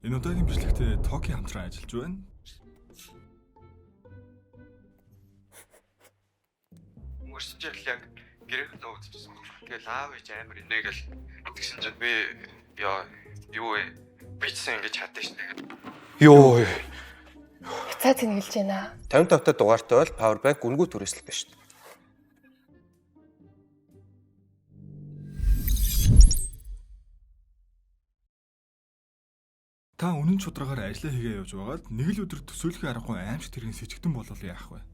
Энэ удаагийн бичлэгтээ Токи хамтран ажиллаж байна. Мөрсөн жил яг гэрэл уудчихсан. Тэгэл аав ээж амар инээгээл тэгсэн чинь би юу вэ? Бичсэн ингэж чадсан шнэ. Йоо. Цаа тэнгэлж байна. 55 та дугаартай бол power bank үнгүү түрээсэлтэй шүү дээ. Та үнэн чудраагаар ажиллаа хийгээ явж байгаад нэг л өдөр төсөөлөхий аргагүй аимшиг тэргийн сэжигтэн болол яах вэ?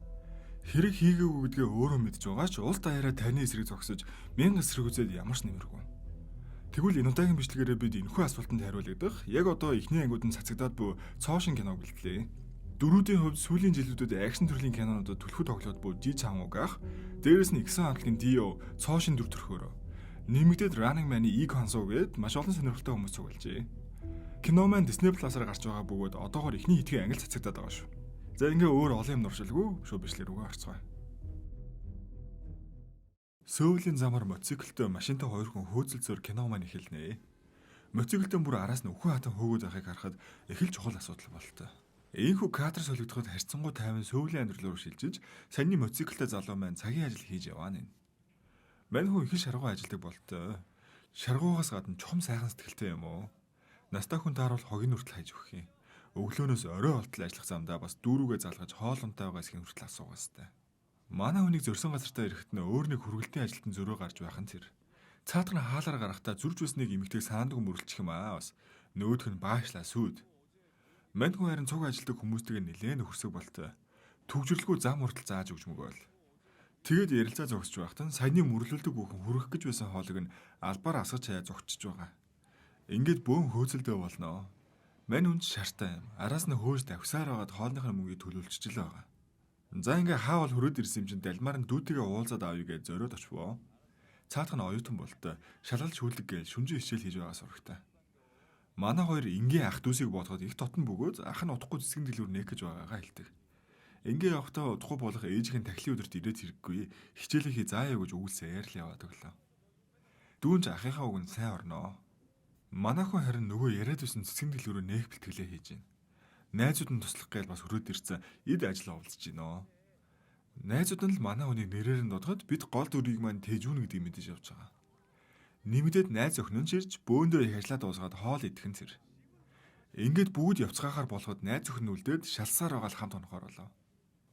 Хэрэг хийгээгүй гэдгээ өөрөө мэдж байгаа ч улс даяараа таны эсрэг зогсож мянган эсрэг үзээд ямар ч нэмэргүй. Тэгвэл энэ удаагийн бичлэгээрээ бид энэхүү асуултанд хариулагдах яг одоо эхний ангиуд нь цацагдаад буй цоошин киног бэлтлээ. Дөрүүдийн хувьд сүүлийн жилүүдэд акшн төрлийн кинонуудад түлхүү тоглоод буй Жи Чангуг ах, дээрэс нь Иксэн хамтлагийн Дио цоошин дүр төрхөөрөө нэмэгдээд Running Man-ы Иг Хансуу гээд маш олон сонирхолтой хүмүүс цуглажээ. Кино маань Disney Plus-аар гарч байгаа бөгөөд одоогоор ихний хитгэн ангил цацагдаад байгаа шүү. За ингээ өөр олон юм нуршилгүй шоу бичлэг рүүгээ орцгоё. Сөүлийн замаар мотоциклтэй машинтай хоёр хүн хөөцөлцөөр кино маань эхэлнэ. Мотоциклтэй бүр араас нь өхөн хатан хөөгөөд байхыг харахад их л чухал асуудал болтой. Ийхүү кадр солигдоход харьцангуй тайван сөүлийн амьдрал руу шилжиж, саний мотоциклтэй залуу маань цагийн ажил хийж яваана. Мань хүн их шаргуу ажилдаг болтой. Шаргуугаас гадна чухам сайхан сэтгэлтэй юм уу? Настай хүн тааруул хогийн хүртэл хайж өгөх юм. Өглөөнөөс орой болтол ажиллах замдаа бас дүүрүүгээ залгаж хоол унтаа байгаас хин хүртэл асуух хэвээр. Манай хүнийг зөрсөн газартаа ирэхэд нь өөр нэг хүргэлтийн ажилтан зөрөө гарч байх нь тэр. Цаатар нь хаалаар гарахтаа зүрж үснэг эмэгтэйг саандгүй мөрөлчих юм аа бас. Нөөдх нь баашлаа сүйд. Мань хүн харин цуг ажилтдаг хүмүүстэйгээ нэлээд нөхөрсөг болтой. Түгжирлгүй зам хүртэл зааж өгч мөгөөл. Тэгээд ярилцаа зогсож байхад нь саяны мөрлөлдөг бүхэн хүрэх гэж байсан хоолыг нь албаар асгаж хаяа зогчиж байгаа. Ингээд бөөн хөөцөлдөө болноо. Мань хүн шартай юм. Араас нь хөөж давхсаар байгаад хоолныхын мөнгийг төлөвлөж л байгаа. За ингээ хаавал хөрөөд ирсэн юм чинь далмаар нь дүүтэйгээ уулзаад авъя гэж зориод очвоо. Цаатах нь оюутан болтой. Шалгалт шүүлэг гээл шүнжин хичээл хийж байгаа сурагтай. Манай хоёр ингийн ах дүүсийг бодоход их тотон бөгөөд ах нь удахгүй цэцгэн дэлгүүр нээх гэж байгаагаа хэлдэг. Ингээ явахдаа удахгүй болох ээжийн тахилын өдөрт ирээд хэрэггүй. Хичээлийнхээ зааяа гэж өгүүлсээр л яваад өглөө. Дүүнч ахынхаа үг нь сайн орноо. Манай хүн харин нөгөө яриад байсан цэцгэн дэлгүүрөө нээх бэлтгэлээ хийж байна. Найзууд нь туслах гээл бас хөрөөд ирсэн эд ажил оволцож гинөө. Найзууд нь л манай хүнийг нэрээр нь дуудахад бид гол дүрийг маань тэжүүн гэдгийг мэдэж явж байгаа. Нэмэгдээд найз охин нь ширж бөөндөө их ажиллаа дуусгаад хоол идэх нь тэр. Ингээд бүгд явцгаахаар болоход найз охин нь үлдээд шалсаар байгаа л хамт онохоор болов.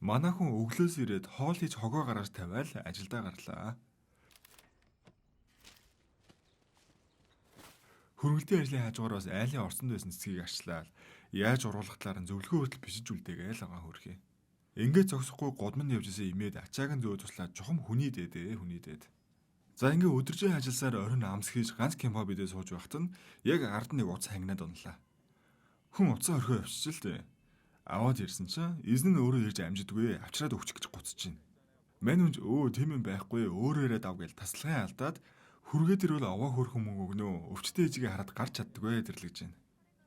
Манай хүн өглөөс ирээд хоол хийж хогоо гаргаж тавиал ажилдаа гарлаа. Хөргөлтийн ажлын хажуугаар бас айлын орсонд байсан цэцгийг арчлаа. Яаж уруулах талаар нь зөвлөгөө хүртэл бишиж үлдээгээл байгаа хөрхий. Ингээд зогсохгүй годмон явж исэн имээд ачааг нь зөө туслаад чухам хүний дээд. За ингээд өдөржин ажилласаар оройн амс хийж ганц кемпо бидээ сууж байхад нь яг ард нэг уц хангинаад унлаа. Хүн уцаа орхио явчих л дээ. Аваад ирсэн чинь эзэн нь өөрөө ирж амжидгүй авчраад өгчих гэж гуцж байна. Мань үнж тийм юм байхгүй өөрөө ирээд ав гэж тасалгын алдаад хүргээд ирвэл аваа хөрхөн мөнгө өгнө. Өвчтөе ээжигээ хараад гарч чаддгүй тэрлэгж байна.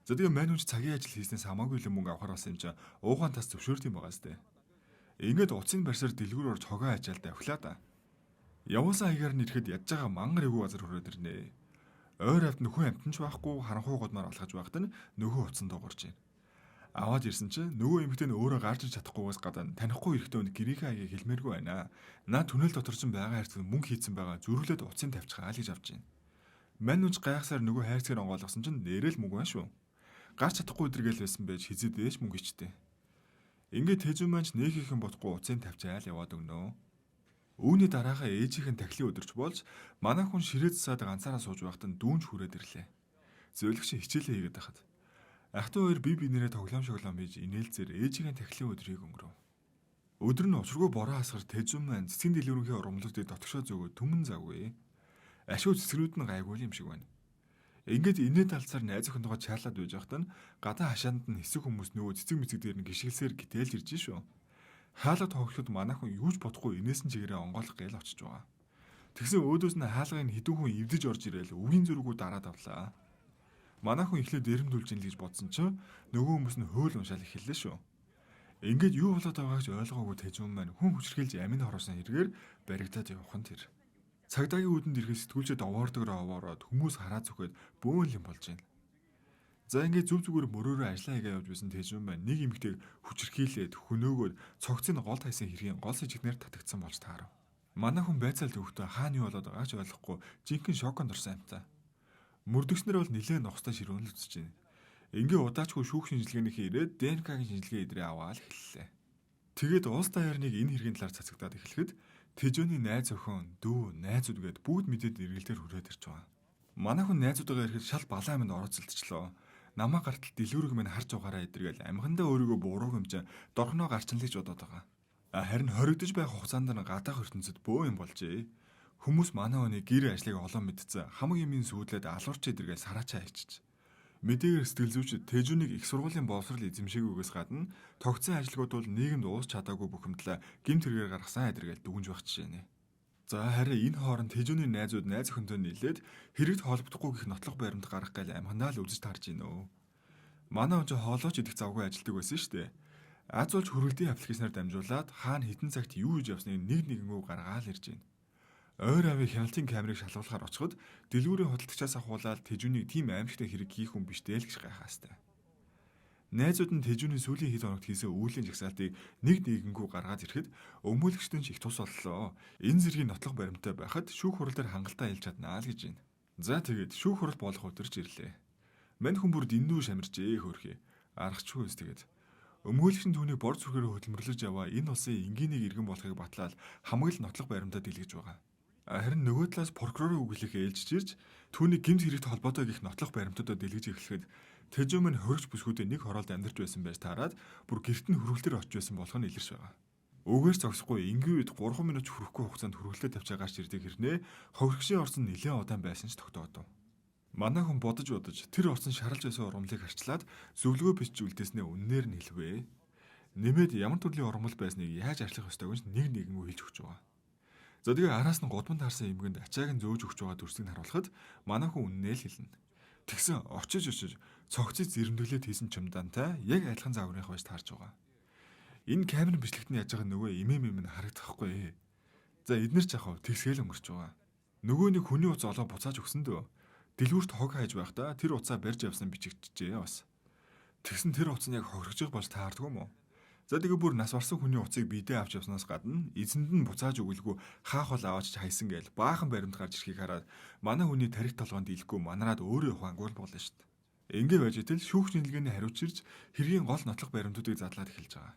За тэгээ мань үнж цагийн ажил хийснээс хамаагүй л мөнгө авахар болсон юм чинь уугаан тас зөвшөөрд юм байгаас тээ. Ингээд уцын барьсаар дэлгүүр орж хогоо ажаал давхлаа да. Явуулсан хаягаар нь ирэхэд ядж байгаа мангар эвгүй газар хүрээд ирнэ. Ойр авт нөхөн амтнч байхгүй харанхуй годмаар алхаж байхад нь нөхөө уцан дуугарч байна. Аваад ирсэн чинь нөгөө эмэгтэй нь өөрөө гарч иж чадахгүйгээс гадна танихгүй эрэхтэй өнд гэрийнхээ хаягийг хэлмээргүй байна. Наа түнэл дотор ч байгаа хайрцаг мөнгө хийцэн байгаа зөрүүлээд уцын тавьчихаа л гэж авч байна. Мань нүж гайхсаар нөгөө хайрцгийг онгойлгосон чинь нэрэл мөнгө байна шүү. Гарч чадахгүй өдргээл байсан байж хизээд ээж мөнгө ичтэй. Ингээд тэжүүн манч нэг их юм бодохгүй уцын тавьчаал яваад өгнөө. Үүний дараагаа ээжийнхэн тахилын өдөрч болж манай хүн ширээ засаад ганцаараа сууж байхад нь дүүнч хүрээд ирлээ. Зөвлөгч хичээлээ хийгээд байхад ахтуу хоёр бие биенээрээ тоглоом шоглоом хийж инээлзээр ээжийнхэн тахилын өдрийг өнгөрөв. Өдөр нь учиргүй бороо хасгар тэжүүн маань цэцгийн дэлгүүрийнхээ урамлуудыг дотгошоо зөөгөө түмэн завгүй. Ашгүй цэцгнүүд нь гайгүй юм шиг байна. Ингээд инээд талцаар найз охинтойгоо чаалаад байж байхад нь гадаа хашаанд нь хэсэг хүмүүс нөгөө цэцэг мэцэг дээр нь гიშгэлсээр гítэл ирж шүү. Хаалга тоглоход манай хүн юуж бодохгүй инээсэн чигээрээ онгойлох гээл очиж байгаа. Тэгсэн өөдөөс нь хаалгын хідүү хүн эвдэж орж ирээл үгийн зүргүүд дараад авлаа. Манай хүн ихлээр дээрэмдүүлж ин л гэж бодсон чинь нөгөө хүмүүс нь хөөл уншаал эхэллээ шүү. Ингээд юу болоод байгааг ч ойлгоогүй тэжүүн маань хүн хүчрхийлж амин хороосон хэрэгээр баригдаад явах нь тэр. Цагдаагийн үүдэнд ирэхэд сэтгүүлчид овоордогоор овоороод хүмүүс хараа зүхэд бөөн юм болж байна. За ингээд зүг зүгээр мөрөөрөө ажиллаа хийгээ явж байсан тэжүүн байна. Нэг эмэгтэйг хүчрхийлээд хөнөөгөөд цогцын гол тайсан хэргийн гол сэжигнэр татагдсан болж таарав. Манай хүн байцаал төвхтөө хааны юу болоод байгаач ойлгохгүй жинхэнэ шоконд орсон амтаа. Мөрдөгчнөр бол нэлээд нохстой ширүүн л үзэж байна. Ингээ удаачгүй шүүх шинжилгээнийхээ ирээд ДНК-гийн шинжилгээ идрээ аваад эхэллээ. Тэгээд улс даяарныг энэ хэргийн талаар цацагдаад эхлэхэд тэжөөний найз охин, дүү, найзууд гээд бүгд мэдээд эргэлдээр хүрээд ирж байгаа. Манай хүн найзуудаа ирэхэд шал балаа минь орооцолтчлоо. Намаа гартал дэлгүүрэг минь харж угаараа идэргээл амхандаа өөрийгөө буруу хэмжээ дорхноо гарчнлаж бодоод байгаа. Харин хоригдож байх хугацаанд нь гадаах ертөнцид бөө юм болжээ. Хүмүүс манай хүний гэр ажлыг олон мэдсэн хамаг юмын сүйдлээд алуурч идэргээл сараачаа ичж. Мэдээгээр сэтгэл зүйч тэжүүнийг их сургуулийн боловсрол эзэмшээгүйгээс гадна тогтсон ажилгууд бол нийгэмд уус чадаагүй бухимдлаа гэмт хэрэгээр гаргасан адэргээл дүгнж байх жишээ нэ. За харин энэ хооронд тэжүүний найзууд найз охинтой нийлээд хэрэгт холбогдохгүй гих нотлох баримт гаргах гээл амхандаа л үзэж тарж гинөө. Манай он ч хоолооч идэх завгүй ажилдаг байсан шүү дээ. Аз болж хөрөлтийн аппликейшнаар дамжуулаад хаана хитэн цагт юу хийж явсныг нэг нэгэн гаргаал ирж байна. Ойр авийн хяналтын камерыг шалгуулахаар очиход дэлгүүрийн худалдагчаас ахуулаад тэжүүнийг тийм аимшигтай хэрэг хийх хүн биш дээ л гэж гайхаастай. Найзууд нь тэжүүний сүүлийн хэд хоногт хийсэн үүлийн жагсаалтыг нэг нэгэнгүү гаргаад ирэхэд өмгөөлөгчдөн ч их тус боллоо. Энэ зэргийн нотлох баримттай байхад шүүх хурал дээр хангалттай хэлж чаднаа л гэж байна. За тэгээд шүүх хурал болох өдөрч ирлээ. Мань хүн бүр дэндүү шамирчээ хөөрхий. Аргачлгүй үс тэгээд. Өмгөөлөгч нь түүнийг бор зүрхээрээ хөдөлмөрлөж яваа энэ улсын энгийнийг иргэн болохыг батлаад хамаг л нотлох баримтаа дэлгэж байгаа. Харин нөгөө талаас прокурорын үглэх ээлжиж ирж түүний гэмт хэрэгт холбоотой гих нотлох баримтуудаа дэлгэж эхлэхэд тэжөө мань хөрөгч бүсгүүдээ нэг хороолд амьдарч байсан байж таарад бүр гэрт нь хөргөлтөр очиж байсан болох нь илэрч байгаа. Өгөөс зогсохгүй энгийн үед 3 минут хүрэхгүй хугацаанд хөргөлтөд тавьчаа гарч ирдэг хэрнээ ховрогчийн орсон нэлээд удаан байсан ч тогтоодов. Манай хүн бодож тэр орсон шаралж байсан ургамлыг харчлаад зөвлөгөө бичиж үлдээснээ үннээр нь хэлвэ. Нэмээд ямар төрлийн ургамал байсныг яаж арчлах ёстойг нь нэг нэгэн хэлж өгч байгаа. За тэгээ араас нь годмонд харсан эмгэнд ачааг нь зөөж өгч байгаа дүрсийг харуулхад манай хүн үннээ л хэлнэ. Тэгсэн очиж цогцыг зэрэмдэглээд хийсэн чимдантай яг адилхан загварынх байж таарж байгаа. Энэ камерын бичлэгт нь яаж байгаа нөгөө имэм харагдахгүй. За эднэр ч яхав тэгсгээл өнгөрч байгаа. Нөгөө нэг хүний уц олоо буцааж өгсөн дөө. Дэлгүүрт хог хайж байхдаа тэр уцаа барьж явсан бичигдчихжээ бас. Тэгсэн тэр уц нь яг хохирож болж таардгүй юм уу? За тэгээ бүр нас барсан хүний уцыг бидээ авч явснаас гадна эзэнд нь буцааж өгөлгүй хаах бол аваач хайсан гээл баахан баримт гарч ирэхийг хараад манай хүний тарих толгойд дийлэхгүй манараад өөрөө ухаангуул болно шүү дээ. Ингээ байж итэл шүүх шинжилгээний хариуцчирж хэргийн гол нотлох баримтуудыг задлаад эхэлж байгаа.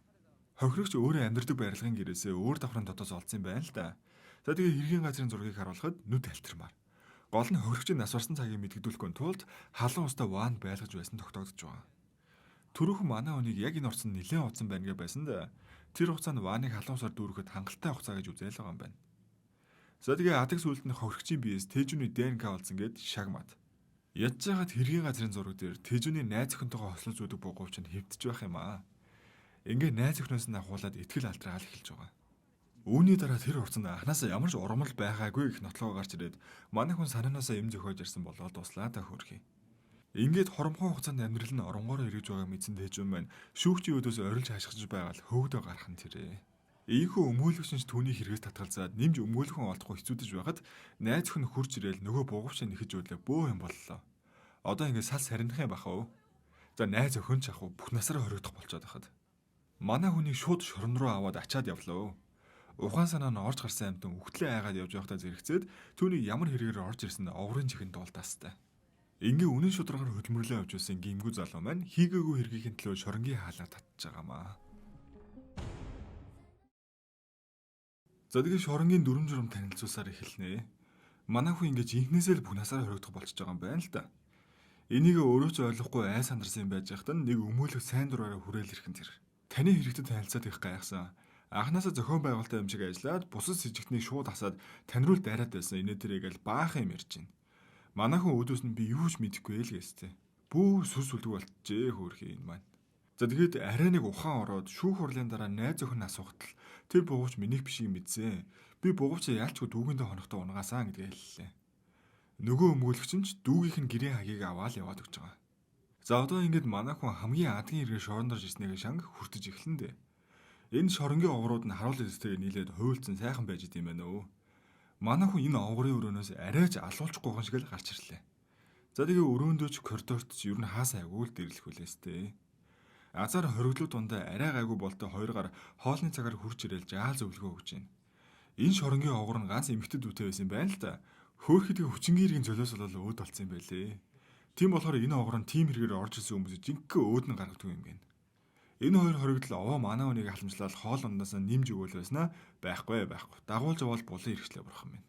Хохирогч өөрөө амьдардаг барилгын гэрээсээ өөр давхрын дотоос олдсон юм байна л да. За тэгээ хэргийн газрын зургийг харуулхад нүд альтармаар. Гол нь хохирогчийн нас барсан цагийг мэдгэдүүлэхгүй тулд халуун устай ваанд байлгаж байсан тогтоогдож байгаа. Түрүүхэн манай хүнийг яг энэ орсон нэлээд удсан байна гэж байсан да. Тэр хугацаанд вааныг халуусаар дүүрэхэд хангалттай хугацаа гэж үзэл байгаа юм байна. За тэгээ адаг сүлд нь хохирогчийн биеэс тэжүүний ДНК олсон гэд шагмад. Ядж байгаад хэргийн газрын зураг дээр тэжүүний найз охинтойгоо хослож үүдэг бугуйч нь хэвдэж байх юм аа. Ингээ найз охиноос нь ахуулаад итгэл алдраал эхэлж байгаа. Үүний дараа тэр хугацаанд анханасаа ямар ч ургамал байгаагүй их нотлогоо гарч ирээд манай хүн санаанаасаа эм зөхөж ирсэн болоод туслаа та хөрхий. Ингээд хоромхон хугацаанд амьдрал нь оронгоор эргэж байгаа мэдсэн тэжүүн маань шүүгчийн өдөөс орилж хашгиж байгаа л хөөгдөө гарах нь тэрэ. Ийхүү өмгөөлөгч нь түүний хэрэгээс татгалзаад нэмж өмгөөлөхөн олдохгүй хэцүүдэж байхад найз охин хурж ирээл нөгөө бугуйчаа нэхэж өдлөө бөө юм боллоо. Одоо ингээд сал сарних юм бахав. За найз охин ч ах бүх насаараа хоригдох болцоод байхад. Манай хүнийг шууд шорон руу аваад ачаад явлаа. Ухаан санаа нь орж гарсан амтан үхтлээ айгаад явж байхдаа зэрэгцээд түүний ямар хэрэгээр орж ирсэн оврын чихэнд дуулдаастай. Ингээ үнэн шударгаар хөдөлмөрлөө авч байсан гимгүү залуу маань хийгээгүй хэргийн төлөө шоронгийн хаалаа татж байгаамаа. За тэгээ шоронгийн дүрм журм танилцуулсаар эхэлнэ. Манай хүн ингээ жинхнээсээ л бүх насаараа хоригдох болчихж байгаа юм байна л да. Энийг өөрөө ч ойлгохгүй ай сандарсан юм байж байхад нэг өмөөлөх сайн дураараа хүрээл ирхэн тэр. Таны хэрэгтэд танилцаад их гайхсан. Анханасаа зохион байгуулалтын амжиг ажиллаад бусад сэжигтнийг шууд асаад танируул дайраад байсан инээ тэрэгэл баахан юм ярьж байна. Манай хүн өдөөс нь би юу ч мэдэхгүй л гэстэй. Бүү сүс сүлдэг болчихжээ хөөрхий энэ маань. За тэгээд арай нэг ухаан ороод шүүх хурлын дараа найз охин асуухтал тэр бугууч минийх бишийг мэдсэн. Би бугуучаа яалчгүй дүүгэндээ хонохтой унгаасаа гэдгээ хэллээ. Нөгөө өмгөөлөгч нь дүүгийнх нь гэрийн хагийг аваад яваад өгч байгаа. За одоо ингээд манай хүн хамгийн адгийн хэрэгээр шорондорж ирснээр шанг хүртэж эхлэн дээ. Энэ шоронгийн оврууд нь харуул эстэйгээ нийлээд хуйлцсан сайхан байж идэм байна өө. Манай хүн энэ оврын өрөөнөөс арайч алуулчихгүй гон шиг л гарч ирлээ. За тэгээ өрөөндөөч коридорт ч ер нь хаасаа агуул дэрлэх үлээстэй. Азар хориглууд дундаа арай гайгүй болтой хоёроор хоолны цагаар хурж ирэл жаал зөвлөгөө өгч байна. Энэ шоронгийн овгор нь ганц эмэгтэй дүүтэй байсан байна л да. Хөөхөдгөө хүчингэрийн золиос болол өөд болсон юм байлээ. Тийм болохоор энэ овгор нь тим хэрэгээр орж ирсэн хүмүүсийг жинхэнэ өөд нь гаргадаг юм гин. Энэ хоёр хоригдол овоо манаа хүнийг халамжлал хоол ундаас нэмж өгөөл байснаа байхгүй. Дагуулж аваад булан ирчлээ бурхан минь.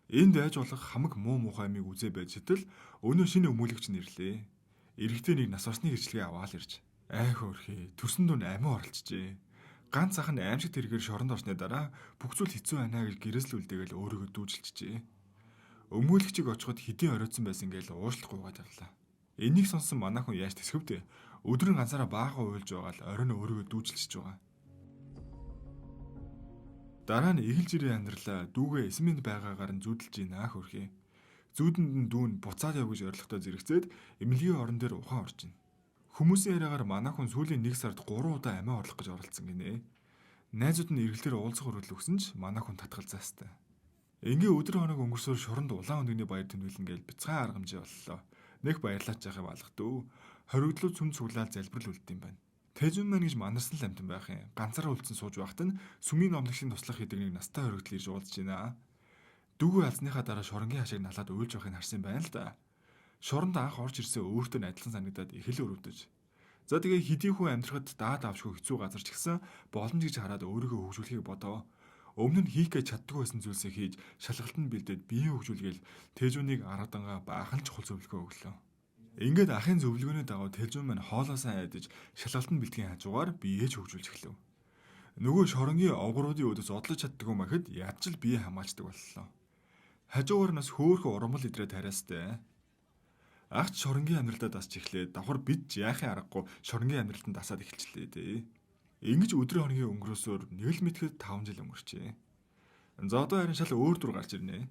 Энд байж болох хамаг муу муухай амийг үзээ байж сэтэл өнөө шинэ өмүүлэгч нэрлээ. Иргэдээ нэг нас орсны гэрчлэгээ аваал ирж. Айх өөрхий төрсөн дүн амин оролцжээ. Ганц ах нь аимшигт хэрэгээр шоронд орсны дараа бүх зүйл хэцүү байна гэж гэрээслүүлдээгэл өөрийгөө дүүжилчихжээ. Өмүүлэгчийг очиход хэдийн оройтсон байсан гээл уушлах гуугаад явлаа. Энийг сонсон манай хүн яаж тэсгэвдэ? Өдрийн ганцаараа баахан уйлж байгаа л оройн өөрийгөө дүүжилчихэж байгаа. Дараа нь эгэлж ирээ амьдралаа дүүгээ эсмэнд байгаагаар нь зүудэлж ийна хөрхий. Зүүдэнд нь дүүн буцаад яв гэж орилготой зэрэгцээд эмнэлгийн орон дээр ухаан орж ийн. Хүмүүсийн яриагаар манай хүн сүүлийн 1 сард 3 удаа амиа орлох гэж оролцсон гинэ. Найзууд нь эргэлтээр уулзах хүрэл өгсөн ч манай хүн татгалзаастай. Ингээ өдөр хоног өнгөрсөөр шоронд улаан өндөгний баяр тэмдэглэн гээл бяцхан аргамжаа боллоо. Нэг баярлаач яхав алгадөө. Хоригдлууд сүм цуглаал залбирал үлддэм байна. Тэжүн маань гэж манарсан л амтан байх юм. Ганцаараа үлдсэн сууж байхад нь сүмийн номлогчийн туслах хэдэг нэг настай хоригдл ирж уулзж байна. Дүүгээ алсныхаа дараа шоронгийн хашааг налаад уйлж байхыг харсан байна л да. Шоронд анх орж ирсэн өөртөө адилхан санагдаад их л өрөвдөж. За тэгээ хэдий хүн амьдрахад даад авшгүй хэцүү газар ч гэсэн боломж гэж хараад өөрийгөө хөгжүүлэхийг бодоо. Өмнө нь хийх гэж чаддгүй байсан зүйлсээ хийж шалгалтанд бэлдээд биеэ хөгжүүлгээл Тэжүүнийг арадангаа баахан чухал зөвлөгөө өглөө. Ингээд ахын зөвлөгөөний дагуу Тэжүүн маань хоолоосаа айдаж шалгалтанд бэлтгэхийн хажуугаар биеэ хөгжүүлж эхлэв. Нөгөө шоронгийн овгоруудын өдөс одлож чаддгүй махад яаж ч биеэ хамгаалцдаг боллоо. Хажуугаар нас хөөхөн урамл идрээ тариастай. Агч шоронгийн амьдралдаа дасч эхлээд давхар бид яахын аргагүй шоронгийн амьдралтанд дасаад эхэлчлээ дээ. Ингэж өдрийн хоногийн өнгөрөөсөөр нэг л мэтгэд 5 жил өнгөрчээ. За одоо харин шал өөр дүр гарч ирнэ.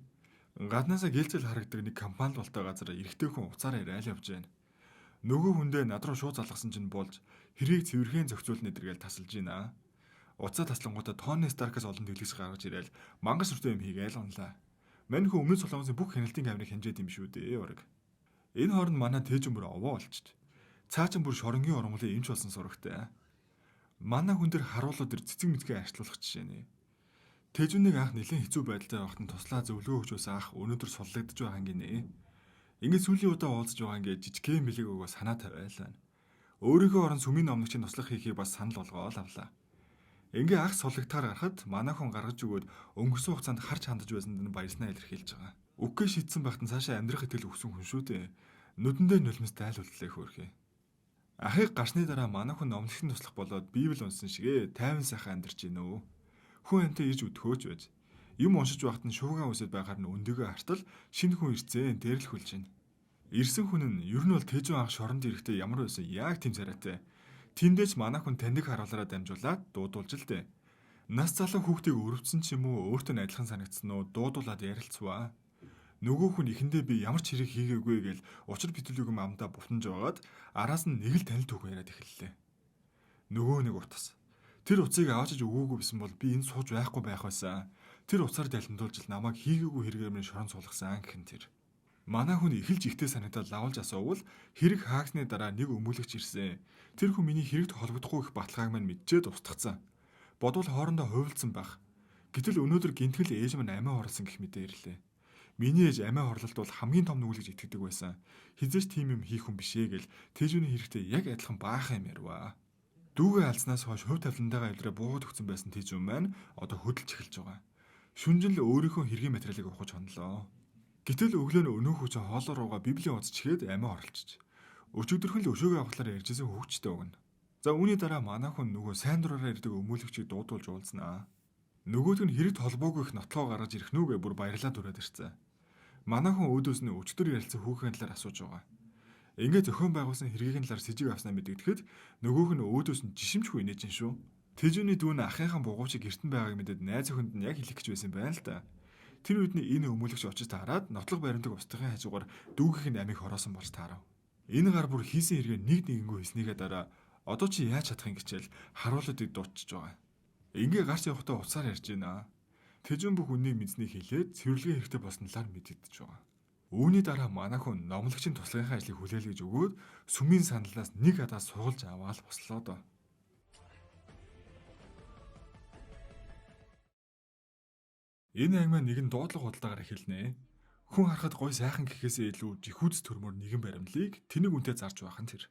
Гаднаасаа гэлзэл харагдаг нэг компанид болтой газар эрэгтэй хүн уцаараа айл явж байна. Нөгөө хүндээ над руу шууд залгасан чинь болж хэрийг цэвэрхэн зохицуулна эдэргээл тасалж байна. Уцаа таслангуудаа Тони Старкаас олон төлөвс гаргаж ирэл мангас өртөө юм хийгээл онлаа. Мань хүн өмнө Солонгосын бүх хяналтын камерыг хэмжээд юм шүү дээ ураг. Энэ хооронд манай Тэжүүн бүр овоо болчих. Цаачин бүр шоронгийн урамлын эмч болсон сурагтай. Манай хүн дээр харуулууд дээр цэцэг мэдгээ арчлуулах жишээ нэ. Тэжүүнийг анх нэлээд хэцүү байдалтай байхад нь туслаа зөвлөгөө өгчөөс анх өнөөдөр суллагдж байгаа юм гинэ. Ингээд сүүлийн удаа уулзж байгаа ингээд жижигхэн бэлэг өгөө санаа тавиалаа. Өөрийнхөө орон сүмийн номлогчийн туслах хийхийг бас санал болгоод авлаа. Ингээ ах суллагтаар гарахад манай хүн гаргаж өгөөд өнгөрсөн хугацаанд харж хандаж байсанд нь баярснаа илэрхийлж байгаа. Үггээ шийдсэн байхад нь цаашаа амьдрах итгэл өгсөн хүн шүү дээ. Нүдэндээ нулимс тайлбарлалаа хөөрхий. Ахыг гарсны дараа манай хүн номлогчийн туслах болоод Библи унсан шигээ тайван сайхан амьдарч гинөө. Хүн амтаа иж өдөхөөж байж. Юм уншиж байхад нь шууган үсэд байхаар нь өндөгөө хартал шинэ хүн ирцэн дээрлэхүүлж байна. Ирсэн хүн нь ер нь бол Тэжүүн анх шоронд ирэхдээ ямар байсан яг тийм царайтай. Тэндээч манай хүн таньдаг харуулаараа дамжуулаад дуудуулж л дээ. Нас залуу хүүхдийг өрөвдсөн ч юм уу өөртөө адилхан санагдсан уу дуудуулаад ярилцваа. Нөгөө хүн ихэндээ би ямар ч хэрэг хийгээгүй гээл учир битүүлэг юм амдаа бутанж байгаад араас нь нэг л танил түүх яриад эхэллээ. Нөгөө нэг утас. Тэр уцыг аваачиж өгөөгүй байсан бол би энд сууж байхгүй байх байсан. Тэр уцаар далимдуулж намайг хийгээгүй хэрэгээр минь шорон суулгасан гэх нь тэр. Манай хүн эхэлж ихтэй санагдаад лавлж асуувал хэрэг хаагсны дараа нэг өмүүлэгч ирсэн. Тэр хүн миний хэрэгт холбогдохгүй их баталгааг маань мэдчихэд устгацсан. Бодвол хоорондоо хувилцсан байх. Гэтэл өнөөдөр гинтгэл ээж маань амиа хорлсон гэх мэдээ ирлээ. Миний ээж амиа хорлолт бол хамгийн том нүгэлж итгэдэг байсан. Хизээч тийм юм хийх хүн бишээ гэл Тэжүүний хэрэгтэй яг адилхан баахан юм ярваа. Дүүгээ алснаас хойш хөв тавилантайгаа илрээ буугаад өгсөн байсан Тэжүүн маань одоо хөдөлж эхэлж байгаа. Шүнжил өөрийнхөө хэргийн материалыг ухаж хонлоо. Гэтэл өглөө нь өнөө хүч хоолоор руугаа Библийн унцчихэд амиа хорлчих. Өчигдөрхөн л өшөөгөө авахлаар ярьжсэн хөвгчтэй өгнө. За үүний дараа манай хүн нөгөө сайн дураараа ирдэг өмүүлэгчийг дуудуулж уулзнаа. Нөгөөд нь хэрэгт холбоогүй их нотлоо гаргаж ирэх нүгэ бүр баярлаа түрээд ирсэн. Манай хүн өөдөөс нь өчтөр ярилцсан хүүхэн талаар асууж байгаа. Ингээ зохион байгуулсан хэргийн талаар сэжиг авснаа мэдгэдэхэд нөгөөх нь өөдөөс нь жишимчгүй инээж шүү. Тэжүүний дүү нь ахынхаа бугуучийг эртэн байгааг мэдээд найз өхөнд нь яг хэлэх гэж байсан байна л да. Тэр үед нь энэ өмүүлэгч очиж таарад нотлог баримтаг устгахын хажуугаар дүүгийнх нь амийг хороосон болж таарав. Энэ гар бүр хийсэн хэрэгээ нэг нэгэнгөө хийснийгээ дараа одоо чи яаж чадах юм гэчээл харуулуудыг дуутчихж байгаа. Ингээ гарч явахдаа уцаар ярьж байна. Тэжүүн бүх үннийг мэдснийг хэлээд цэвэрлэгээ хэрэгтэй болсонлаар мэдэгдэж байгаа. Үүний дараа манай хүн номлогчийн туслагынхаа ажлыг хүлээлгэж өгөөд сүмийн саналаас нэг хадаа суулж аваад бослоо доо. Энэ аймаа нэгэн дуудлага худалдаагаар эхэлнэ. Хүн харахад гой сайхан гэхээсээ илүү жихүүц төрмөр нэгэн баримлыг тэнэг үнтэй зарж байх нь тэр.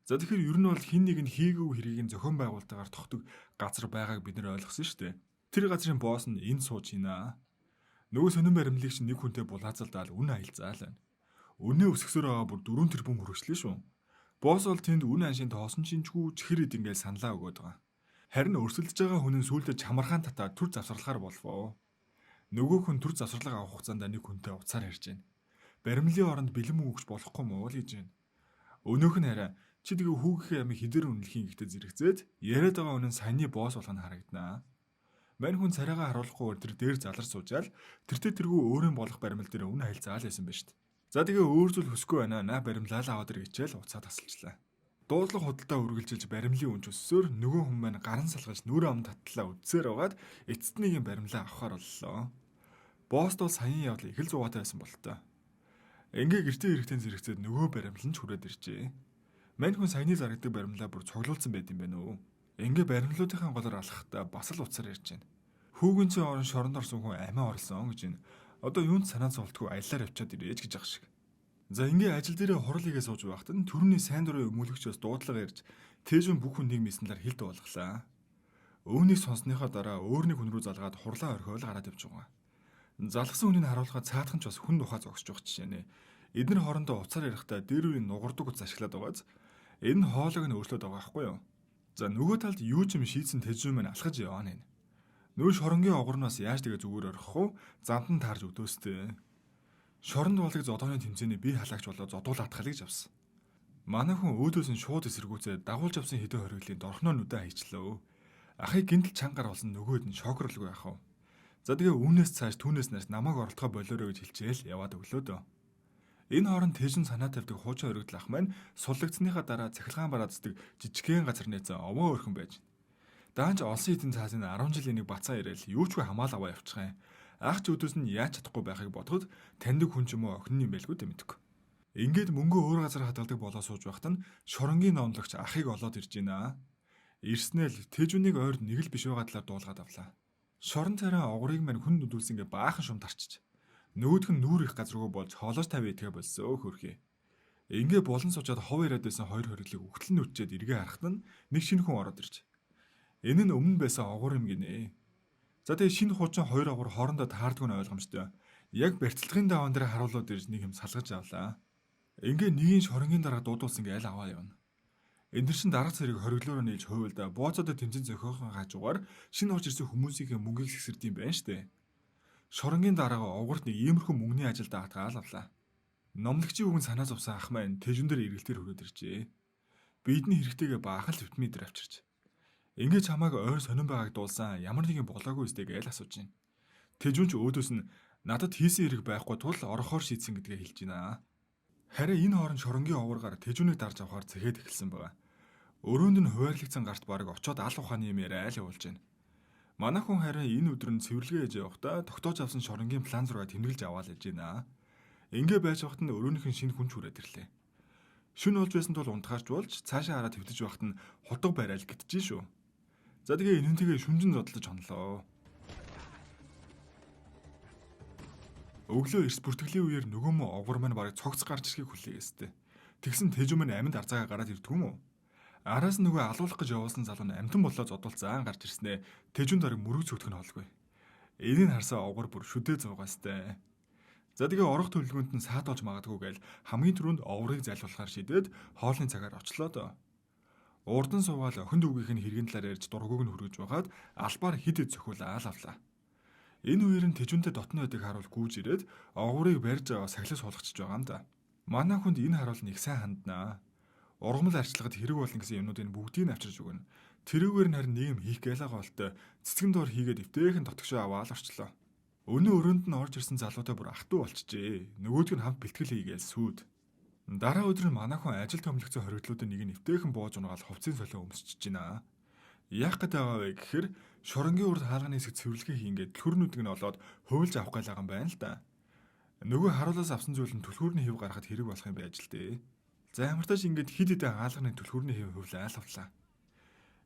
За тэгэхээр ер нь бол хин нэг нь хийгээгүй хэргийг нь зохион байгуулалтаар тогтдог газар байгааг бид нэр ойлгосон шүү дээ. Тэр газрын босс нь энд сууж ийна. Нөгөө сонин баримлыг чинь нэг хүнтэй булаацалдаал үн аялзаал байна. Үнэ өсгсөөр байгаа бүр 4 тэрбум хүрчлээ шүү. Босс бол тэнд үн аншийн тоосон чинчгүй чихэр ид ингээл саналаа өгöd байгаа. Харин өрсөлдөж байгаа хүн нь сүүлдээ чамархан татаа түр завсарлахаар болвоо. Нөгөө хүн түр завсарлага авах хугацаанд нэг хүнтэй уцаар ярьж байна. Баримлын оронд бэлэн мөнгө өгч болохгүй мó л гэж байна. Өнөөх нь хараа чи тэгээ хүүгийнхээ ямиг хідэр үнэлхийн гэхдээ зэрэгцээд яриад байгаа үнэн саяны босс болох нь харагданаа. Мань хүн царайгаа харуулахгүй тэр дээр залар суужаал тэртээ тэргүй өөрийн болох баримл дээр үнэ хайлзаал байсан ба штт. За тэгээ өөр зүйл хөсгүй байна наа баримлаа л аваад иргэчээл уцаа тасалчлаа. Дуудлага худалдаа үргэлжилж баримлын үнж өссөөр нөгөө хүн маань гарын салгаж нүрэ ам татлаа үдсээр байгаад эцэст нэг юм баримлаа авахаар боллоо. Босс бол саяны явдал их л зугаатай байсан болтой. Ингээ гэртээ ирэхтэн зэрэгцээд нөгөө баримл нь ч хүрээд иржээ. Мань хүн саяны зарагддаг баримлаа бүр цуглуулсан байт юм байна уу? Ингээ баримлуудынхаа голоор алхахдаа бас л уцаар ярьж байна. Хүүгийн чинь орон шоронд орсон хүн амиа орлсон гэж байна. Одоо юунд санаа зовлтгүй аяллаар явчаад ирээж гэж ах шиг. За ингээ ажил дээрээ хурал хийгээ сууж байхад нь төрөний сайн дурын өмгөлөгчөөс дуудлага ярьж тээжүн бүх хүн нэг мэснэлээр хилд болглаа. Өөнийг сонссныхоо дараа өөрний хүн рүү залгаад хурлаа орхиол гараад явж байгаа. Залгсан хүнийг харуулхад цаадхан ч бас хүн тухай зогсож байгаа ч жишээ нэ. Эдгээр хоорондоо уцаар ярихдаа дээр үеийн нугардаг утас ашиглаад байгааз энэ хоолойг нь өөрчлөд байгаа байхгүй юу? За нөгөө талд юу ч юм шийдсэн тэжүү мань алхаж яваа нэ. Нөө шоронгийн огорноос яаж тэгээ зүгээр орхих вэ? Замд нь таарж өдөөстэй. Шоронд болыг зодооны тэмцээний бие халаагч болоо зодуулаадах гэж авсан. Манай хүн өөдөөс нь шууд эсэргүүцээ дагуулж авсан хэдэн хориглын дорхноо нүдэ хайчлаа. Ахыг гинтл чангаар болсон нөгөөд нь шокорлог байх уу. За тэгээ үүнээс цааш түүнээс нааш намайг оролдохоо болоорой гэж хэлчихээл яваад өглөө дөө. Энэ хооронд тэжин санаа тавьдаг хуучин хоригдол ах маань суллагдсныхаа дараа цахилгаан барааддаг жижигхэн газар нээсэн овоо өрхөн байж. Даанч олсон эдийн цаасын 10 жилийн нэг бацаа ирээл юу ч хамаал аваа явчихсан. Ах ч өдөөс нь яаж чадахгүй байхыг бодоход таньдаг хүн ч юм уу охин юм байлгүй дэмэдэг. Ингээд мөнгө өөр газар хадгалдаг болоо сууж байхад нь шоронгийн номлогч ахыг олоод ирж байна. Ирснээл тэжүнийг ойр нэг л биш байгаа талаар дуулгаад авлаа. Шорон царай огрыг мань хүн нүдүүлсэнгээ баахан шум тарчиж. Нөгөөх нь нүүр их газар руу болж хоолоос тавь идгээ болсоо хөрхий. Ингээ болон суучаад хов яриад байсан хоёр хориглыг өгтөл нь үтчихэд эргээ харахад нь нэг шинэ хүн ороод ирж. Энэ нь өмнө байсан огур юм гинэ. За тэгээ шинэ хуучин хоёр огур хоорондоо таардгүй нь ойлгомжтой. Яг барьцлагын даваан дээр харуулууд ирж нэг юм салгаж авлаа. Ингээ нэгийн шоронгийн дараа дуудуулсан гээл аваа явна. Энд чин дарга царийг хориглоороо нийлж хуйлда бооцоодо тэмцэн зохиохон хажуугаар шинэ орж ирсэн хүмүүсийн мөнгийг сэгсэрд юм байна штэ. Шоронгийн дараагаа огурт нэг иймэрхүү мөнгөний ажилд даатгаал авлаа. Номлогчийн үгэн санаа зовсон ах маань тэжүн дээр эргэлтээр хүрээд иржээ. Бидний хэрэгтэйгээ баахан л витамин дээр авчирч. Ингээ чамааг ойр сонирн байгааг дуулсан ямар нэгэн болоогүй өстэй гээл асууж байна. Тэжүн ч өөдөөс нь надад хийсэн хэрэг байхгүй тул орохоор шийдсэн гэдгээ хэлж байна. Харин энэ хооронд шоронгийн овооргаар тэжүүнийг дарж авахар цэхэд эхэлсэн байгаа. Өрөөнд нь хуваарлагдсан гарт бараг очоод ал ухааны юм яриа л явуулж байна. Манай хүн харин энэ өдөр нь цэвэрлэгээ хийж явахдаа тогтоож авсан шоронгийн план зураг тэмдэглэж аваад яж байна. Ингээ байж байхад нь өрөөнийх нь шинэ хүн хүрээд ирлээ. Шүн болж байсан тул унтахаарч болж цаашаа хараад твтэж байхад нь хотго барайл гэтжин шүү. За тэгээ энэнтэйгээ шүнжин зодлож хонлоо. Өглөө эрс бүртгэлийн үеэр нөгөө мө огор маань бараг цогц гарч ирэхийг хүлээгээстэй. Тэгсэн тэжүү маань аминд арцаагаа гараад ирдэг юм уу? Араас нь нөгөө алуулах гэж явуулсан залуу нь амтан болоо зодуулцаан гарч ирснээр тэжүүнд орог мөрөг цөгтөх нь холгүй. Энийг харсан огор бүр шүдээ зуугаастай. За тэгээ орох төлөвлөгөөнд нь саад болж магадгүй гээл хамгийн түрүүнд оврыг залуулахаар шийдээд хоолны цагаар очлоо доо. Урдан суугаал охин дүүгийнх нь хэрэгэн талаар ярьж дургуг нь хөргөж байгаад албаар хид зөхүүлээ авлаа. Энэ үеэр нь тэжүүнтэй дотны өдийг харуул гүйж ирээд огурыг барьж сахилаас суулгачихж байгаа юм да. Манай хүнд энэ харуул нэг сайн ханднаа. Ургамал арчлагад хэрэг болно гэсэн юмнуудыг бүгдийг нь авчирж өгнө. Тэрүүгээр нь харин нэг юм хийх гэлээ голтой цэцгэн доор хийгээд эвтэйхэн тотгошоо аваад орчлоо. Өнөө өрөөнд нь орж ирсэн залуутай бүр ахтуу болчихжээ. Нөгөөдг нь хамт бэлтгэл хийгээл сүйд. Дараа өдөр нь манай хүн ажил томлогцсон хориглуудын нэг нь эвтэйхэн бууж унагаал хувцсын солио өмсөж байна. Яах гээд байгаа вэ гэхээр шоронгийн урд хаалганы хэсэг цэвэрлэгээ хийнгээд төлхөрнүүдийг нь олоод хувилж авах гайл байгаа юм байна л да. Нөгөө харуулаас авсан зүйл нь түлхүүрний хэв гаргахад хэрэг болох юм байж л дээ. За ямар ч тач ингээд хид хидэн хаалганы түлхүүрний хэв хөвлөө айлгавлаа.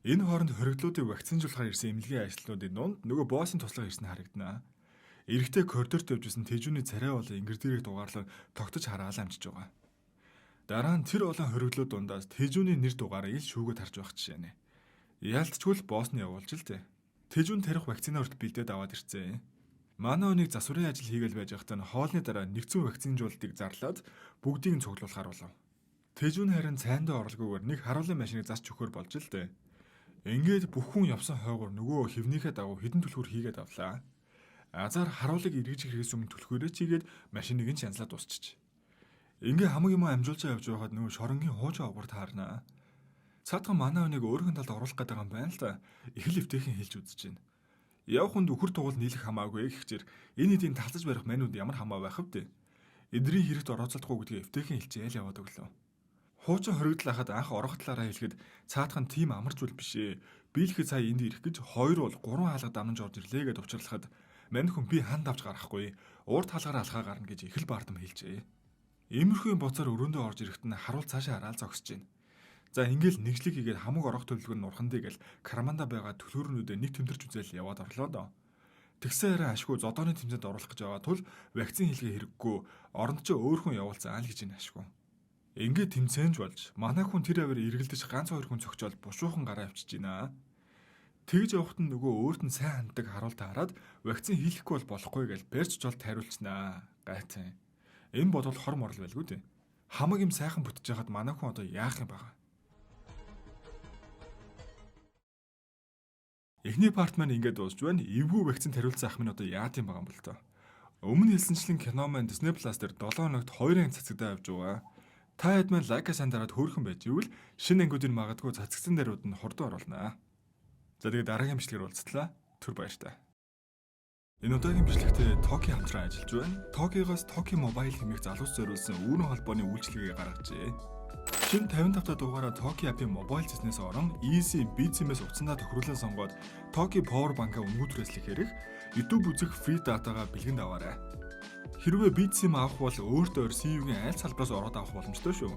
Энэ хооронд хоригдлуудыг вакцинжуулахаар ирсэн эмнэлгийн ажилтнуудын дунд нөгөө боссын туслах ирсэн харагдана. Эрэхтэй коридорт явжсэн тэжүүний царай болон ингэр дээрийг дугаарлан тогтож хараалаа амжиж байгаа. Дараа нь тэр олон хоригдлууд дундаас тэжүүний нэр дугаарыг ил шүүгээд харж байх жишээ нэ. Яалтчгүй л босс нь явуулж л дээ. Тэжүүн тарих вакцины хүртэл бэлдээд аваад ирцээ. Манай өнийг засварын ажил хийгээл байж байхдаа хоолны дараа нэгцэн вакцинжуулалтыг зарлаад бүгдийг нь цуглуулахар болов. Тэжүүн харин цайндаа оролгүйгээр нэг харуулын машиныг засч өгөхөр болж л дээ. Ингээд бүх хүн явсан хойгоор нөгөө хэвнийхээ дагуу хідэн түлхүүр хийгээд авлаа. Азар харуулыг эргэж ирэхээс өмнө түлхүүрээ чигээд машиныг нь шанслаад дуусчих. Ингээ хамаг юм амжуулж явж байхад нөгөө шоронгийн хуужаа овгор таарнаа. Цаатхан манай өнийг өөрхөн талд оруулах гэдэг юм байна л да. Их л эвтэйхэн хэлж үзэж байна. Яв хүнд үхэр тугал нийлэх хамаагүй гэхчээр энэ хэдийн талцаж барих манууд ямар хамаа байх вэ? Эдний хэрэгт орооцолдохгүй гэдгийг эвтэйхэн хэлчихээ л яваад өглөө. Хуучин хоригдл ахад анх орох талаараа хэлэхэд цаатхан тим амарчул бишээ. Бийлэхэд сая энд ирэх гэж 2 бол 3 хаалга дамнаж орж ирлээ гэд учруулахад мань хүн би ханд авч гарахгүй урд хаалгаар алхаа гарна гэж их л баардам хэлжээ. Иймэрхүү боцоор өрөөндөө орж ирэхэд нь харуул цаашаа хараал зогсож байна. За ингээл нэгжлэг хийгээд хамаг орох төлөвлөгөө нь урхандыг л карманда байгаа төлхөөрнүүдэд нэг тэмдэрч үзэл яваад орлоо доо. Тэгсэн хэрэг ашгүй зодооны тэмцээнд оруулах гэж байгаа тул вакцин хийлгээ хэрэггүй оронд ч өөр хүн явуулсан аа л гэж энэ ашгүй. Ингээд тэмцээнж болж манай хүн тэр аваар эргэлдэж ганц 2 хүн цогчоод бушуухан гараа авчиж байна. Тэгж явахт нь нөгөө өөрт нь сайн ханддаг харуул таарад вакцин хийлэхгүй бол болохгүй гэж барьж жолд хариулцнаа. Гайтай. Энэ бодвол хор морл байлгүй дээ. Хамаг юм сайхан бүтэж хахад манай хүн одоо яах юм бага. Эхний парт маань ингээд дуусж байна. Эвгүй вакцин тариулсан ах минь одоо яат юм байгаа юм бол тоо. Өмнө хэлсэнчлэн кино маань Disney Plus дээр 7 хоногт 2 цацагдаа авч байгаа. Та хэд маань лайка сан дараад хөөрхөн байж ивэл шинэ ангиудын магадгүй цацгдсан дарууд нь хурдан оруулнаа. За тэгээд дараагийн бичлэгээр уулзтлаа. Түр баяртай. Энэ удаагийн бичлэгтээ Токи хамтран ажиллаж байна. Токигоос Токи Mobile хэмээх залуус зориулсан үүрэн холбооны үйлчилгээ гаргажээ. Шинэ 55 дахь дугаараа Токи апын мобайл зэснээс орон Easy BeatSim-ээс уцандаа тохируулан сонгоод Токи Power Bank-а өнгөтрөөслөх хэрэг YouTube үзэх free датагаа бэлгэнд аваарай. Хэрвээ BeatSim авах бол өөртөө CU-гийн аль салбараас ороод авах боломжтой шүү.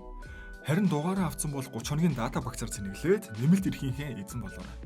Харин дугаараа авсан бол 30 хоногийн дата багцаар цэнэглээд нэмэлт эрхийнхээ эзэн болоорой.